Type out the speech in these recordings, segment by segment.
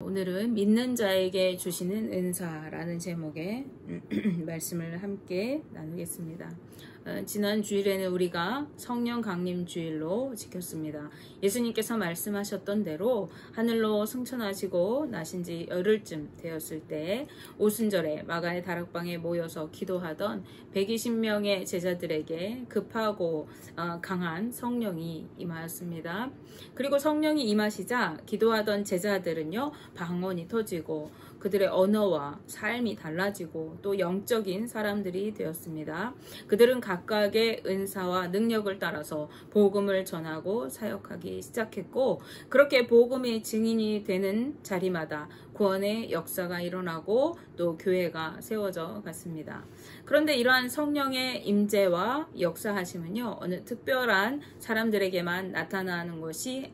오늘은 믿는 자에게 주시는 은사라는 제목의 말씀을 함께 나누겠습니다. 지난 주일에는 우리가 성령 강림 주일로 지켰습니다. 예수님께서 말씀하셨던 대로 하늘로 승천하시고 나신 지 열흘쯤 되었을 때 오순절에 마가의 다락방에 모여서 기도하던 120명의 제자들에게 급하고 강한 성령이 임하였습니다. 그리고 성령이 임하시자 기도하던 제자들은요, 방언이 터지고 그들의 언어와 삶이 달라지고 또 영적인 사람들이 되었습니다. 그들은 각각의 은사와 능력을 따라서 복음을 전하고 사역하기 시작했고, 그렇게 복음의 증인이 되는 자리마다 구원의 역사가 일어나고 또 교회가 세워져 갔습니다. 그런데 이러한 성령의 임재와 역사하심은요, 어느 특별한 사람들에게만 나타나는 것이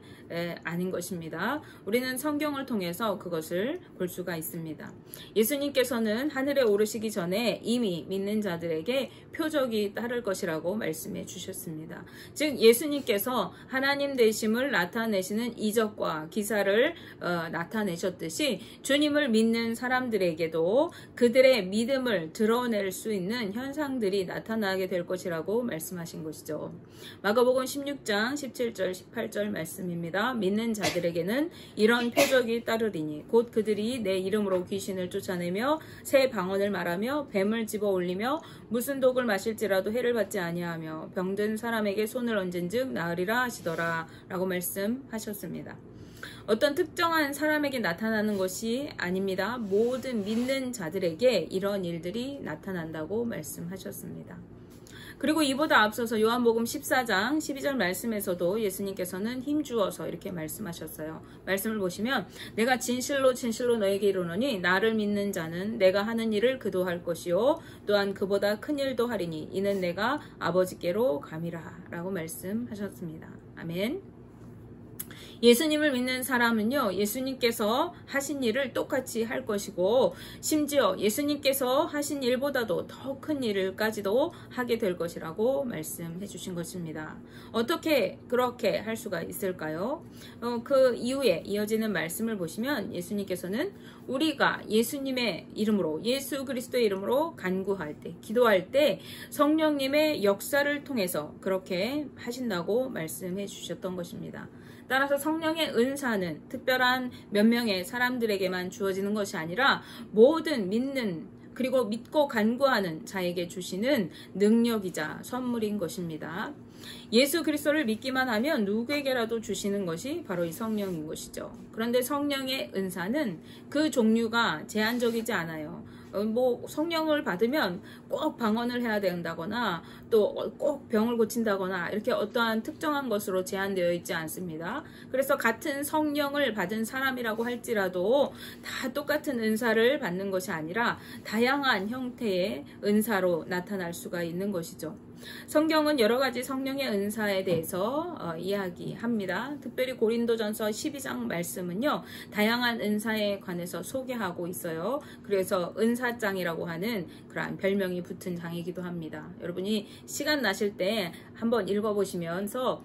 아닌 것입니다. 우리는 성경을 통해서 그것을 볼 수가 있습니다. 예수님께서는 하늘에 오르시기 전에 이미 믿는 자들에게 표적이 따를 것이라고 말씀해 주셨습니다. 즉 예수님께서 하나님 되심을 나타내시는 이적과 기사를 나타내셨듯이 주님을 믿는 사람들에게도 그들의 믿음을 드러낼 수 있는 현상들이 나타나게 될 것이라고 말씀하신 것이죠. 마가복음 16장 17절 18절 말씀입니다. 믿는 자들에게는 이런 표적이 따르리니 곧 그들이 내 이름으로 귀신을 쫓아내며 새 방언을 말하며 뱀을 집어 올리며 무슨 독을 마실지라도 해를 받지 아니하며 병든 사람에게 손을 얹은즉 나으리라 하시더라 라고 말씀하셨습니다. 어떤 특정한 사람에게 나타나는 것이 아닙니다. 모든 믿는 자들에게 이런 일들이 나타난다고 말씀하셨습니다. 그리고 이보다 앞서서 요한복음 14장 12절 말씀에서도 예수님께서는 힘주어서 이렇게 말씀하셨어요. 말씀을 보시면 내가 진실로 진실로 너에게 이르노니 나를 믿는 자는 내가 하는 일을 그도 할 것이요 또한 그보다 큰 일도 하리니 이는 내가 아버지께로 감이라 라고 말씀하셨습니다. 아멘. 예수님을 믿는 사람은요, 예수님께서 하신 일을 똑같이 할 것이고 심지어 예수님께서 하신 일보다도 더 큰 일을까지도 하게 될 것이라고 말씀해 주신 것입니다. 어떻게 그렇게 할 수가 있을까요? 그 이후에 이어지는 말씀을 보시면 예수님께서는 우리가 예수님의 이름으로, 예수 그리스도의 이름으로 간구할 때, 기도할 때 성령님의 역사를 통해서 그렇게 하신다고 말씀해 주셨던 것입니다. 따라서 성령의 은사는 특별한 몇 명의 사람들에게만 주어지는 것이 아니라 모든 믿는 그리고 믿고 간구하는 자에게 주시는 능력이자 선물인 것입니다. 예수 그리스도를 믿기만 하면 누구에게라도 주시는 것이 바로 이 성령인 것이죠. 그런데 성령의 은사는 그 종류가 제한적이지 않아요. 성령을 받으면 꼭 방언을 해야 된다거나 또 꼭 병을 고친다거나 이렇게 어떠한 특정한 것으로 제한되어 있지 않습니다. 그래서 같은 성령을 받은 사람이라고 할지라도 다 똑같은 은사를 받는 것이 아니라 다양한 형태의 은사로 나타날 수가 있는 것이죠. 성경은 여러 가지 성령의 은사에 대해서 이야기합니다. 특별히 고린도전서 12장 말씀은요, 다양한 은사에 관해서 소개하고 있어요. 그래서 은사장이라고 하는 그러한 별명이 붙은 장이기도 합니다. 여러분이 시간 나실 때 한번 읽어보시면서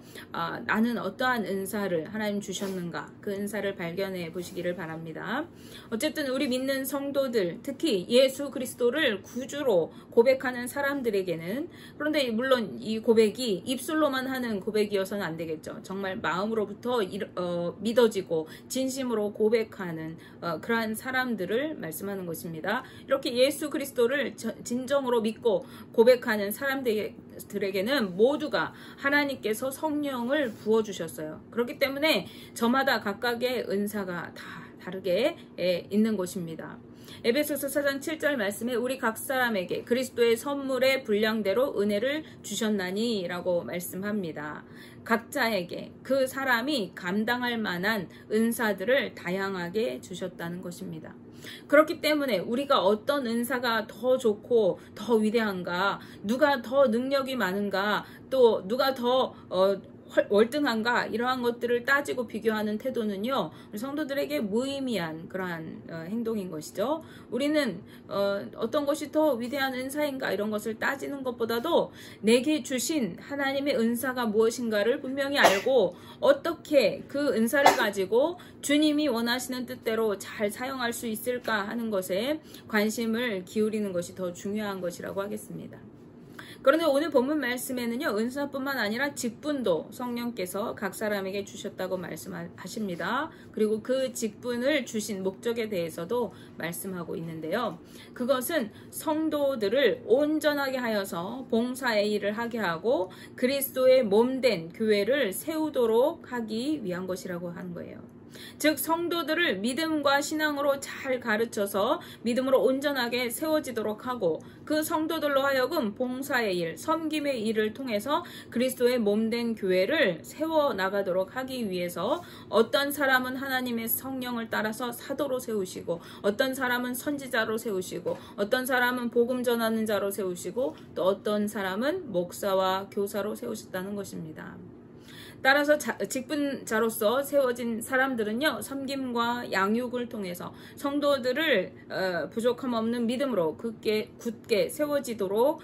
나는 어떠한 은사를 하나님 주셨는가, 그 은사를 발견해 보시기를 바랍니다. 어쨌든 우리 믿는 성도들, 특히 예수 그리스도를 구주로 고백하는 사람들에게는, 그런데 물론 이 고백이 입술로만 하는 고백이어서는 안 되겠죠. 정말 마음으로부터 믿어지고 진심으로 고백하는 그러한 사람들을 말씀하는 것입니다. 이렇게 예수 그리스도를 진정으로 믿고 고백하는 사람들에게는 모두가 하나님께서 성령을 부어주셨어요. 그렇기 때문에 저마다 각각의 은사가 다 다르게 있는 것입니다. 에베소서 4장 7절 말씀에 우리 각 사람에게 그리스도의 선물의 분량대로 은혜를 주셨나니 라고 말씀합니다. 각자에게 그 사람이 감당할 만한 은사들을 다양하게 주셨다는 것입니다. 그렇기 때문에 우리가 어떤 은사가 더 좋고 더 위대한가, 누가 더 능력이 많은가, 또 누가 더 월등한가 이러한 것들을 따지고 비교하는 태도는요, 우리 성도들에게 무의미한 그러한 행동인 것이죠. 우리는 어떤 것이 더 위대한 은사인가 이런 것을 따지는 것보다도 내게 주신 하나님의 은사가 무엇인가를 분명히 알고 어떻게 그 은사를 가지고 주님이 원하시는 뜻대로 잘 사용할 수 있을까 하는 것에 관심을 기울이는 것이 더 중요한 것이라고 하겠습니다. 그런데 오늘 본문 말씀에는요, 은사뿐만 아니라 직분도 성령께서 각 사람에게 주셨다고 말씀하십니다. 그리고 그 직분을 주신 목적에 대해서도 말씀하고 있는데요. 그것은 성도들을 온전하게 하여서 봉사의 일을 하게 하고 그리스도의 몸된 교회를 세우도록 하기 위한 것이라고 하는 거예요. 즉 성도들을 믿음과 신앙으로 잘 가르쳐서 믿음으로 온전하게 세워지도록 하고 그 성도들로 하여금 봉사의 일, 섬김의 일을 통해서 그리스도의 몸된 교회를 세워나가도록 하기 위해서 어떤 사람은 하나님의 성령을 따라서 사도로 세우시고 어떤 사람은 선지자로 세우시고 어떤 사람은 복음 전하는 자로 세우시고 또 어떤 사람은 목사와 교사로 세우셨다는 것입니다. 따라서 직분자로서 세워진 사람들은요, 섬김과 양육을 통해서 성도들을 부족함 없는 믿음으로 굳게 세워지도록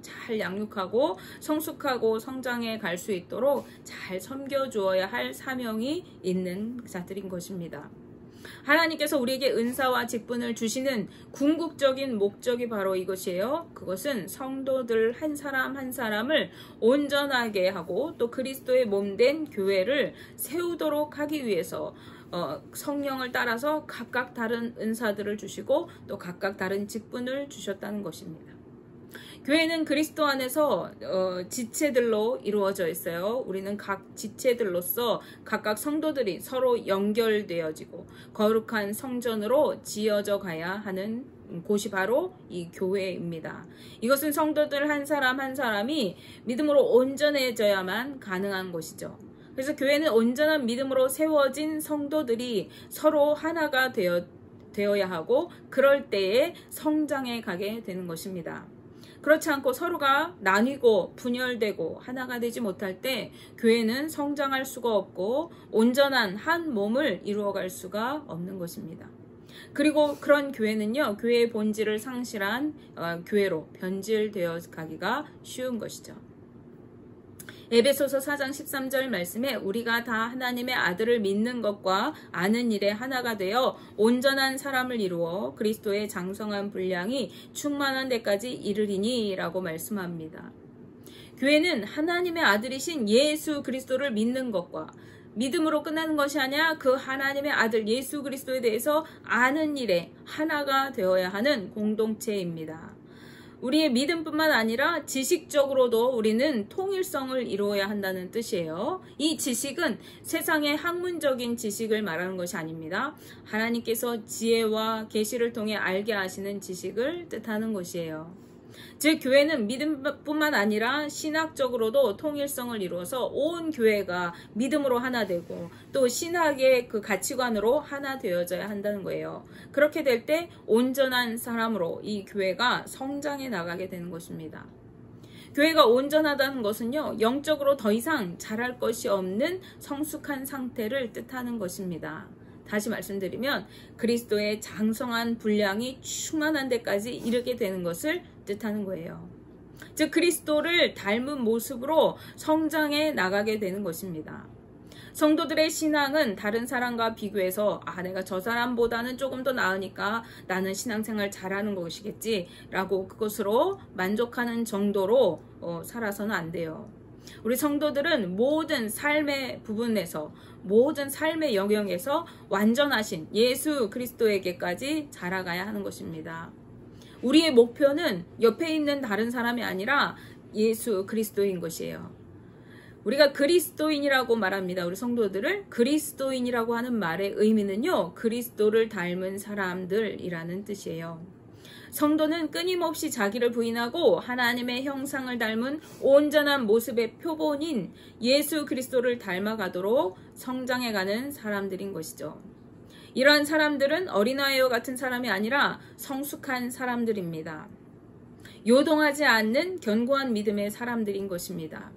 잘 양육하고 성숙하고 성장해 갈 수 있도록 잘 섬겨주어야 할 사명이 있는 자들인 것입니다. 하나님께서 우리에게 은사와 직분을 주시는 궁극적인 목적이 바로 이것이에요. 그것은 성도들 한 사람 한 사람을 온전하게 하고 또 그리스도의 몸된 교회를 세우도록 하기 위해서 성령을 따라서 각각 다른 은사들을 주시고 또 각각 다른 직분을 주셨다는 것입니다. 교회는 그리스도 안에서 지체들로 이루어져 있어요. 우리는 각 지체들로서 각각 성도들이 서로 연결되어지고 거룩한 성전으로 지어져 가야 하는 곳이 바로 이 교회입니다. 이것은 성도들 한 사람 한 사람이 믿음으로 온전해져야만 가능한 것이죠. 그래서 교회는 온전한 믿음으로 세워진 성도들이 서로 하나가 되어야 하고 그럴 때에 성장해 가게 되는 것입니다. 그렇지 않고 서로가 나뉘고 분열되고 하나가 되지 못할 때 교회는 성장할 수가 없고 온전한 한 몸을 이루어갈 수가 없는 것입니다. 그리고 그런 교회는요, 교회의 본질을 상실한 교회로 변질되어 가기가 쉬운 것이죠. 에베소서 4장 13절 말씀에 우리가 다 하나님의 아들을 믿는 것과 아는 일에 하나가 되어 온전한 사람을 이루어 그리스도의 장성한 분량이 충만한 데까지 이르리니 라고 말씀합니다. 교회는 하나님의 아들이신 예수 그리스도를 믿는 것과 믿음으로 끝나는 것이 아니라 그 하나님의 아들 예수 그리스도에 대해서 아는 일에 하나가 되어야 하는 공동체입니다. 우리의 믿음뿐만 아니라 지식적으로도 우리는 통일성을 이루어야 한다는 뜻이에요. 이 지식은 세상의 학문적인 지식을 말하는 것이 아닙니다. 하나님께서 지혜와 계시를 통해 알게 하시는 지식을 뜻하는 것이에요. 즉 교회는 믿음뿐만 아니라 신학적으로도 통일성을 이루어서 온 교회가 믿음으로 하나 되고 또 신학의 그 가치관으로 하나 되어져야 한다는 거예요. 그렇게 될 때 온전한 사람으로 이 교회가 성장해 나가게 되는 것입니다. 교회가 온전하다는 것은요, 영적으로 더 이상 잘할 것이 없는 성숙한 상태를 뜻하는 것입니다. 다시 말씀드리면 그리스도의 장성한 분량이 충만한 데까지 이르게 되는 것을 뜻하는 거예요. 즉 그리스도를 닮은 모습으로 성장해 나가게 되는 것입니다. 성도들의 신앙은 다른 사람과 비교해서 내가 저 사람보다는 조금 더 나으니까 나는 신앙생활 잘하는 것이겠지 라고 그것으로 만족하는 정도로 살아서는 안 돼요. 우리 성도들은 모든 삶의 부분에서 모든 삶의 영역에서 완전하신 예수 그리스도에게까지 자라가야 하는 것입니다. 우리의 목표는 옆에 있는 다른 사람이 아니라 예수 그리스도인 것이에요. 우리가 그리스도인이라고 말합니다. 우리 성도들을 그리스도인이라고 하는 말의 의미는요, 그리스도를 닮은 사람들이라는 뜻이에요. 성도는 끊임없이 자기를 부인하고 하나님의 형상을 닮은 온전한 모습의 표본인 예수 그리스도를 닮아가도록 성장해가는 사람들인 것이죠. 이러한 사람들은 어린아이와 같은 사람이 아니라 성숙한 사람들입니다. 요동하지 않는 견고한 믿음의 사람들인 것입니다.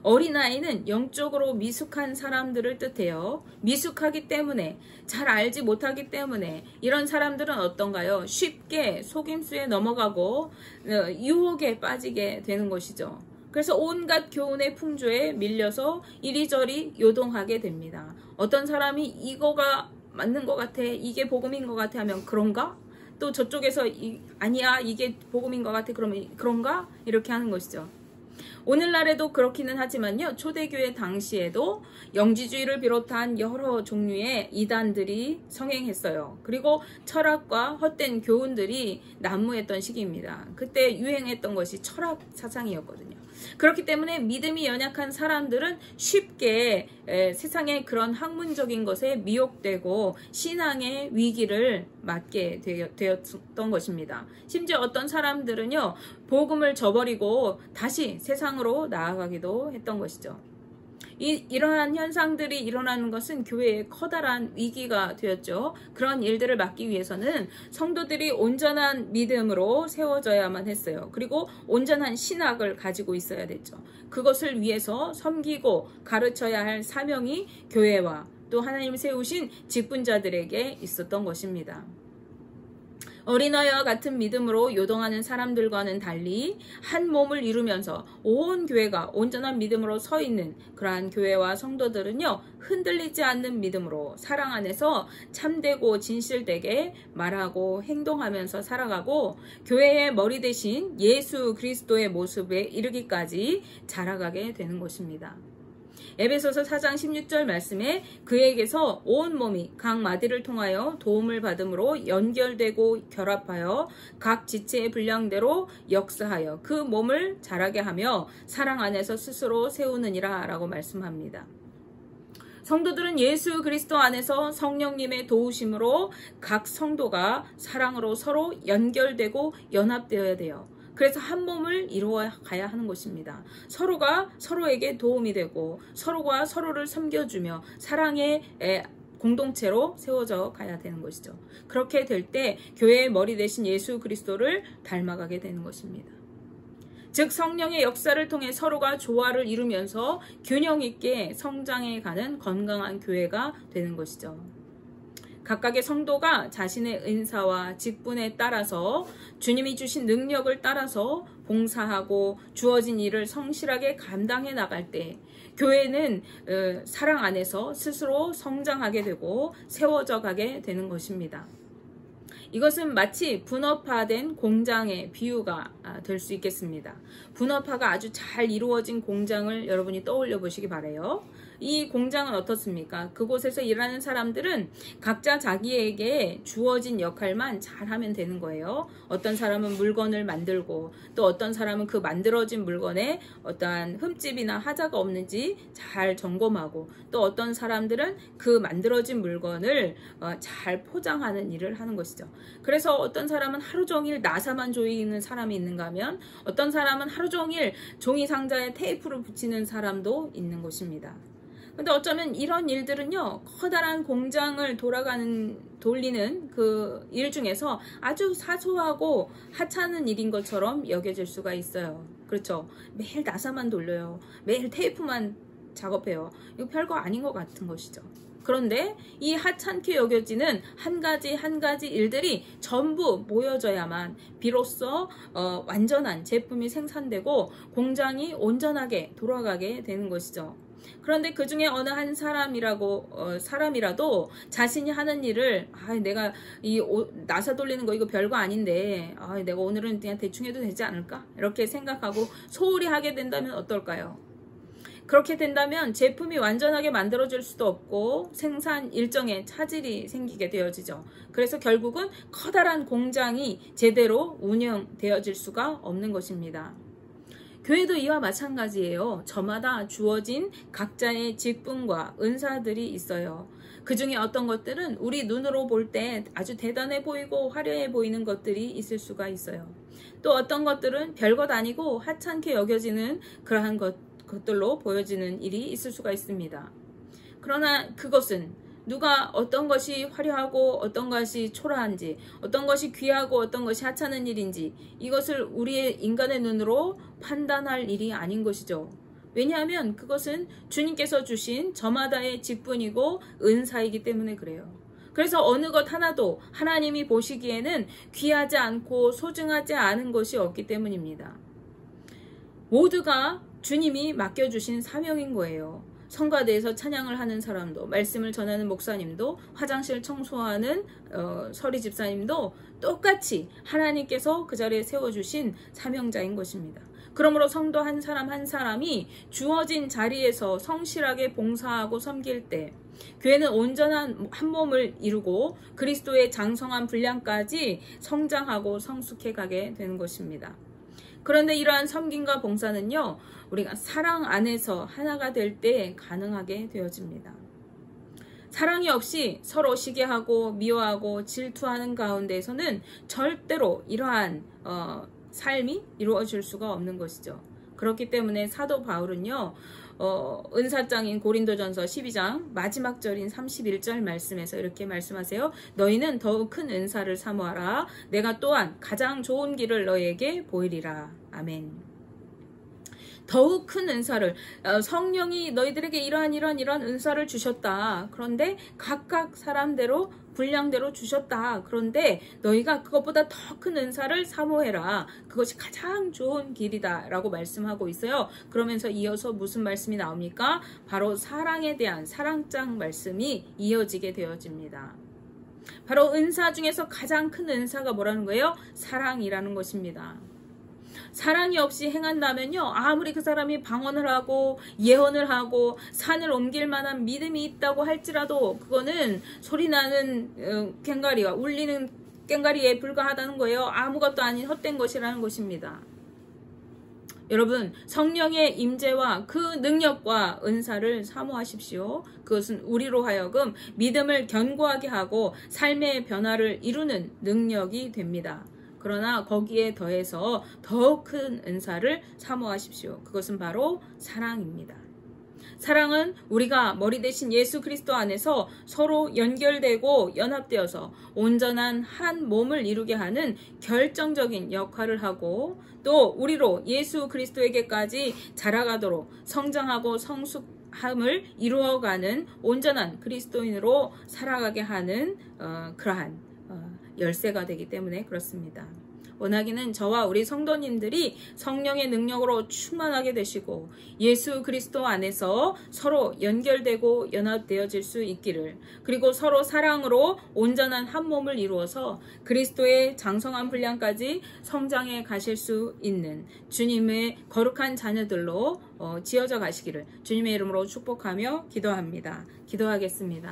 어린아이는 영적으로 미숙한 사람들을 뜻해요. 미숙하기 때문에, 잘 알지 못하기 때문에 이런 사람들은 어떤가요? 쉽게 속임수에 넘어가고 유혹에 빠지게 되는 것이죠. 그래서 온갖 교훈의 풍조에 밀려서 이리저리 요동하게 됩니다. 어떤 사람이 이거가 맞는 것 같아, 이게 복음인 것 같아 하면 그런가? 또 저쪽에서 아니야, 이게 복음인 것 같아, 그러면 그런가? 이렇게 하는 것이죠. 오늘날에도 그렇기는 하지만요, 초대교회 당시에도 영지주의를 비롯한 여러 종류의 이단들이 성행했어요. 그리고 철학과 헛된 교훈들이 난무했던 시기입니다. 그때 유행했던 것이 철학 사상이었거든요. 그렇기 때문에 믿음이 연약한 사람들은 쉽게 세상의 그런 학문적인 것에 미혹되고 신앙의 위기를 맞게 되었던 것입니다. 심지어 어떤 사람들은요, 복음을 저버리고 다시 세상으로 나아가기도 했던 것이죠. 이러한 현상들이 일어나는 것은 교회에 커다란 위기가 되었죠. 그런 일들을 막기 위해서는 성도들이 온전한 믿음으로 세워져야만 했어요. 그리고 온전한 신학을 가지고 있어야 됐죠. 그것을 위해서 섬기고 가르쳐야 할 사명이 교회와 또 하나님 세우신 직분자들에게 있었던 것입니다. 어린아이와 같은 믿음으로 요동하는 사람들과는 달리 한 몸을 이루면서 온 교회가 온전한 믿음으로 서 있는 그러한 교회와 성도들은요, 흔들리지 않는 믿음으로 사랑 안에서 참되고 진실되게 말하고 행동하면서 살아가고 교회의 머리 대신 예수 그리스도의 모습에 이르기까지 자라가게 되는 것입니다. 에베소서 4장 16절 말씀에 그에게서 온 몸이 각 마디를 통하여 도움을 받음으로 연결되고 결합하여 각 지체의 분량대로 역사하여 그 몸을 자라게 하며 사랑 안에서 스스로 세우느니라 라고 말씀합니다. 성도들은 예수 그리스도 안에서 성령님의 도우심으로 각 성도가 사랑으로 서로 연결되고 연합되어야 돼요. 그래서 한 몸을 이루어 가야 하는 것입니다. 서로가 서로에게 도움이 되고 서로가 서로를 섬겨주며 사랑의 공동체로 세워져 가야 되는 것이죠. 그렇게 될 때 교회의 머리 대신 예수 그리스도를 닮아가게 되는 것입니다. 즉 성령의 역사를 통해 서로가 조화를 이루면서 균형 있게 성장해가는 건강한 교회가 되는 것이죠. 각각의 성도가 자신의 은사와 직분에 따라서 주님이 주신 능력을 따라서 봉사하고 주어진 일을 성실하게 감당해 나갈 때 교회는 사랑 안에서 스스로 성장하게 되고 세워져 가게 되는 것입니다. 이것은 마치 분업화된 공장의 비유가 될 수 있겠습니다. 분업화가 아주 잘 이루어진 공장을 여러분이 떠올려 보시기 바라요. 이 공장은 어떻습니까? 그곳에서 일하는 사람들은 각자 자기에게 주어진 역할만 잘하면 되는 거예요. 어떤 사람은 물건을 만들고 또 어떤 사람은 그 만들어진 물건에 어떠한 흠집이나 하자가 없는지 잘 점검하고 또 어떤 사람들은 그 만들어진 물건을 잘 포장하는 일을 하는 것이죠. 그래서 어떤 사람은 하루 종일 나사만 조이는 사람이 있는가 하면 어떤 사람은 하루 종일 종이 상자에 테이프를 붙이는 사람도 있는 것입니다. 근데 어쩌면 이런 일들은요, 커다란 공장을 돌리는 그 일 중에서 아주 사소하고 하찮은 일인 것처럼 여겨질 수가 있어요. 그렇죠? 매일 나사만 돌려요. 매일 테이프만 작업해요. 이거 별거 아닌 것 같은 것이죠. 그런데 이 하찮게 여겨지는 한 가지 일들이 전부 모여져야만 비로소 완전한 제품이 생산되고 공장이 온전하게 돌아가게 되는 것이죠. 그런데 그 중에 어느 한 사람이라도 자신이 하는 일을 내가 나사 돌리는 거 이거 별거 아닌데 내가 오늘은 그냥 대충 해도 되지 않을까? 이렇게 생각하고 소홀히 하게 된다면 어떨까요? 그렇게 된다면 제품이 완전하게 만들어질 수도 없고 생산 일정에 차질이 생기게 되어지죠. 그래서 결국은 커다란 공장이 제대로 운영되어질 수가 없는 것입니다. 교회도 이와 마찬가지예요. 저마다 주어진 각자의 직분과 은사들이 있어요. 그 중에 어떤 것들은 우리 눈으로 볼 때 아주 대단해 보이고 화려해 보이는 것들이 있을 수가 있어요. 또 어떤 것들은 별것 아니고 하찮게 여겨지는 그러한 것들로 보여지는 일이 있을 수가 있습니다. 그러나 그것은 누가 어떤 것이 화려하고 어떤 것이 초라한지, 어떤 것이 귀하고 어떤 것이 하찮은 일인지 이것을 우리의 인간의 눈으로 판단할 일이 아닌 것이죠. 왜냐하면 그것은 주님께서 주신 저마다의 직분이고 은사이기 때문에 그래요. 그래서 어느 것 하나도 하나님이 보시기에는 귀하지 않고 소중하지 않은 것이 없기 때문입니다. 모두가 주님이 맡겨주신 사명인 거예요. 성가대에서 찬양을 하는 사람도, 말씀을 전하는 목사님도, 화장실 청소하는 서리 집사님도 똑같이 하나님께서 그 자리에 세워주신 사명자인 것입니다. 그러므로 성도 한 사람 한 사람이 주어진 자리에서 성실하게 봉사하고 섬길 때 교회는 온전한 한 몸을 이루고 그리스도의 장성한 분량까지 성장하고 성숙해 가게 되는 것입니다. 그런데 이러한 섬김과 봉사는요, 우리가 사랑 안에서 하나가 될 때 가능하게 되어집니다. 사랑이 없이 서로 시기하고 미워하고 질투하는 가운데에서는 절대로 이러한 삶이 이루어질 수가 없는 것이죠. 그렇기 때문에 사도 바울은요, 은사장인 고린도전서 12장 마지막 절인 31절 말씀에서 이렇게 말씀하세요. 너희는 더욱 큰 은사를 사모하라. 내가 또한 가장 좋은 길을 너희에게 보이리라. 아멘. 더욱 큰 은사를, 성령이 너희들에게 이러한 은사를 주셨다. 그런데 각각 사람대로 분량대로 주셨다. 그런데 너희가 그것보다 더 큰 은사를 사모해라. 그것이 가장 좋은 길이다 라고 말씀하고 있어요. 그러면서 이어서 무슨 말씀이 나옵니까? 바로 사랑에 대한 사랑장 말씀이 이어지게 되어집니다. 바로 은사 중에서 가장 큰 은사가 뭐라는 거예요? 사랑이라는 것입니다. 사랑이 없이 행한다면요, 아무리 그 사람이 방언을 하고 예언을 하고 산을 옮길 만한 믿음이 있다고 할지라도 그거는 소리나는 꽹과리가 울리는 꽹과리에 불과하다는 거예요. 아무것도 아닌 헛된 것이라는 것입니다. 여러분, 성령의 임재와 그 능력과 은사를 사모하십시오. 그것은 우리로 하여금 믿음을 견고하게 하고 삶의 변화를 이루는 능력이 됩니다. 그러나 거기에 더해서 더욱 큰 은사를 사모하십시오. 그것은 바로 사랑입니다. 사랑은 우리가 머리 대신 예수 그리스도 안에서 서로 연결되고 연합되어서 온전한 한 몸을 이루게 하는 결정적인 역할을 하고, 또 우리로 예수 그리스도에게까지 자라가도록 성장하고 성숙함을 이루어가는 온전한 그리스도인으로 살아가게 하는 그러한 열쇠가 되기 때문에 그렇습니다. 원하기는 저와 우리 성도님들이 성령의 능력으로 충만하게 되시고 예수 그리스도 안에서 서로 연결되고 연합되어질 수 있기를, 그리고 서로 사랑으로 온전한 한 몸을 이루어서 그리스도의 장성한 분량까지 성장해 가실 수 있는 주님의 거룩한 자녀들로 지어져 가시기를 주님의 이름으로 축복하며 기도합니다. 기도하겠습니다.